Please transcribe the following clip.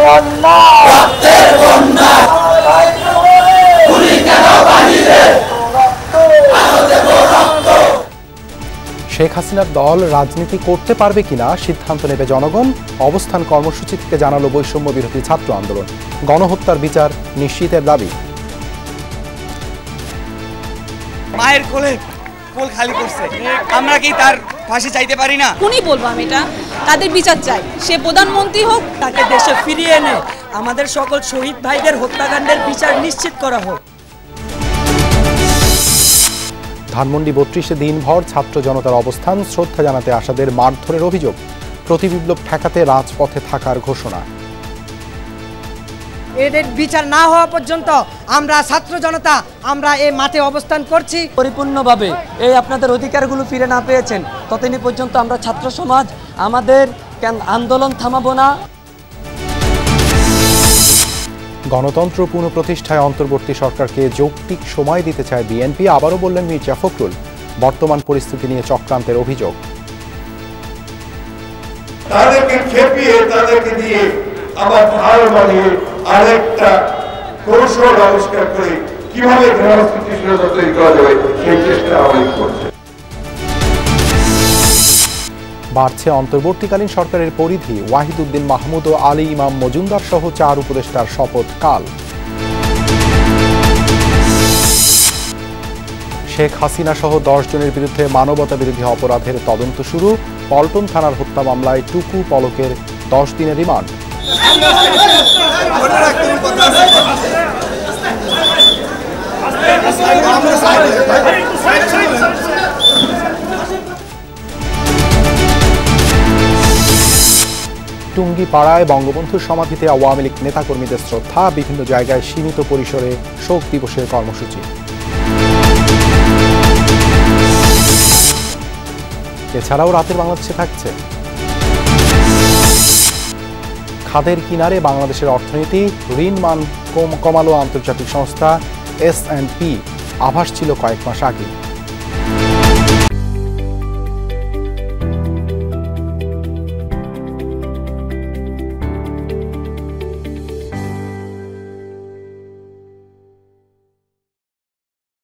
শেখ হাসিনার দল রাজনীতি করতে পারবে কিনা সিদ্ধান্ত নেবে জনগণ। অবস্থান কর্মসূচি থেকে জানালো বৈষম্য বিরোধী ছাত্র আন্দোলন। গণহত্যার বিচার নিশ্চিতের দাবি। মায়ের কোলে কোল খালি করছে, আমরা কি তার ফাঁসি চাইতে পারি না? কোনই বলবো আমি এটা, তাদের বিচার চাই। সে প্রধানমন্ত্রী হোক, তাকে দেশে ফিরিয়ে এনে আমাদের সকল শহীদ ভাইদের হত্যাকাণ্ডের বিচার নিশ্চিত করা হোক। ধানমন্ডি ৩২-এ দিনভর ছাত্র জনতার অবস্থান। শ্রদ্ধা জানাতে আসাদের মারধরের অভিযোগ। প্রতিবিপ্লব ঠেকাতে রাজপথে থাকার ঘোষণা। এদের বিচার না হওয়া পর্যন্ত আমরা ছাত্র জনতা আমরা এই মাঠে অবস্থান করছি। পরিপূর্ণভাবে এই আপনাদের অধিকারগুলো ফিরে না পেয়েছেন ততদিন পর্যন্ত আমরা ছাত্র সমাজ আমাদের আন্দোলন থামাবো না। গণতন্ত্র পুনঃপ্রতিষ্ঠায় অন্তর্বর্তী সরকারকে যৌক্তিক সময় দিতে চায় বিএনপি। আবারও বললেন মির্জা ফখরুল। বর্তমান পরিস্থিতি নিয়ে চক্রান্তের অভিযোগ। তাদেরকে খেপিয়ে তাদেরকে দিয়ে আবার হার মানিয়ে আরেকটা কৌশল আবিষ্কার করে কিভাবে স্থিতিশীলতা তৈরি করা যাবে সেই চেষ্টা আমাদের করছে। বাড়ছে অন্তর্বর্তীকালীন সরকারের পরিধি। ওয়াহিদুদ্দিন মাহমুদ ও আলী ইমাম মজুমদার সহ 4 উপদেষ্টার শপথ কাল। শেখ হাসিনা সহ 10 জনের বিরুদ্ধে মানবতা বিরোধী অপরাধের তদন্ত শুরু। পল্টন থানার হত্যা মামলায় টুকু পলকের 10 দিনের রিমান্ড। টুঙ্গিপাড়ায় বঙ্গবন্ধুর সমাধিতে আওয়ামী লীগ নেতাকর্মীদের শ্রদ্ধা। বিভিন্ন জায়গায় সীমিত পরিসরে শোক দিবসের কর্মসূচি। এছাড়াও রাতের বাংলাদেশে থাকছে খাদের কিনারে বাংলাদেশের অর্থনীতি। ঋণ মান কমালো আন্তর্জাতিক সংস্থা S&P। আভাস ছিল কয়েক মাস আগে।